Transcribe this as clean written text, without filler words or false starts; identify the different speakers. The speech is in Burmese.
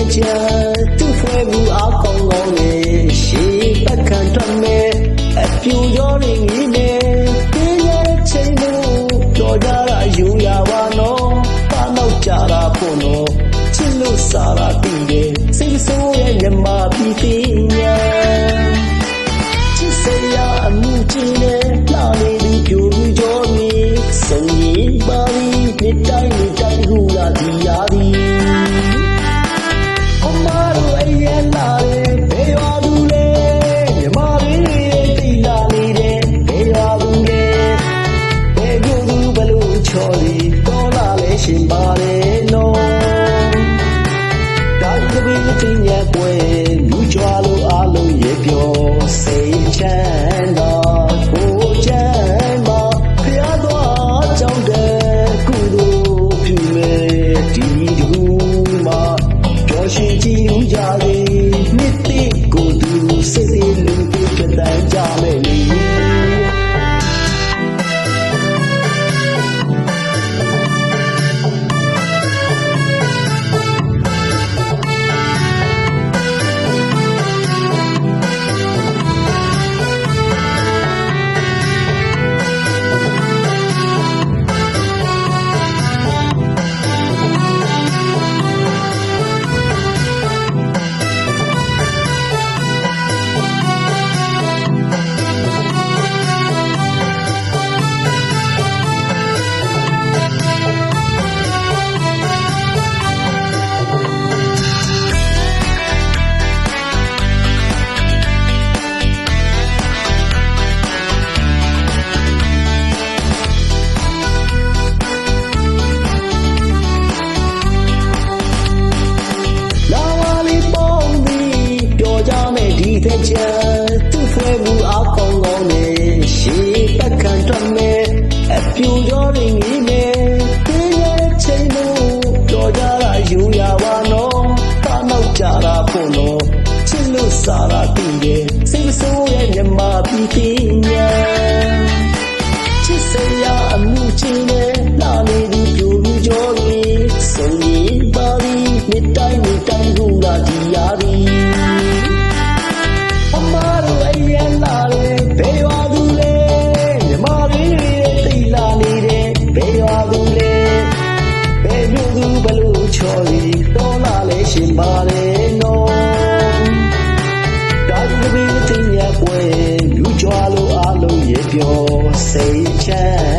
Speaker 1: တဲ့ချာသူ့ဖွဲဘူးအားကောင်းကောင်းနဲ့ရှေးပတ်ခံထွက်မယ်အပြူရောရင်းကြီးနဲ့တင်းရဲ့ချိန်လို့ကြော်ကြတာယူရပါနော်ပါတော့ကြတာဖို့နော်ချစ်လို့စားတာတည်တယ်စိတ်ဆိုးရဲ့မြမပြီးသေးညာချစ်စရာအမှုကြီးနဲ့လာနေသူပြိုပြီးကြောနေစုံရင်ပါပြီးနှစ်တိုင်းနှစ်တိုင်းဟူလာဒီရာဒီအမတို့အရင်လာတယ်ဘယ်ရွာသူလဲမြမလေးရဲ့တိလာနေတယ်ဘယ်ရွာသူလဲဘယ်လိုသူဘလို့ချော်လီတော်လာလဲရှင်ပါတယ်နော်ဒါတပည့်တင်ရပွဲလူကြွားလို့အားလုံးရေပြောစိတ်ချမ်းသာကိုချမ်းသာဖျားသွားကြောင်းတဲ့ကုသိုလ်ပြုမယ်ဒီတကူမှာကြောရှိကြည့်ဦးကြလေနှစ်သိကိုသူစိတ်လေးလူတွေကြတဲ့ကြမယ်လေတဲ့ချာသူ့ဖွဲဘူးအားကောင်းကောင်းနဲ့ရှေးပတ်ခံထွက်မယ်အပြူရောရင်းကြီးနဲ့တင်းရဲ့ချိန်လို့ကြော်ကြတာယူရပါနော်တာနောက်ကြတာဖို့နော်ချစ်လို့စားတာတည်တယ်စိတ်ဆိုးရဲ့မြမပြီးသေးညာချစ်စရာအမှုချင်းနဲ့လာနေသူပြိုပြီးကြောတွေစုံရင်ပါပြီးနှစ်တိုင်းနှစ်တိုင်းဟူလာဒီရာဒီဘယ်ရွာသူလဲမြမလေးရဲ့တိလာနေတယ်ဘယ်ရွာသူလဲဘယ်မျိုးသူဘလို့ချော်လီတော်လာလဲရှင်ပါတယ်နော်ဒါတပည့်တင်ရပွဲလူကြွားလို့အားလုံးရေပြောစိတ်ချမ်း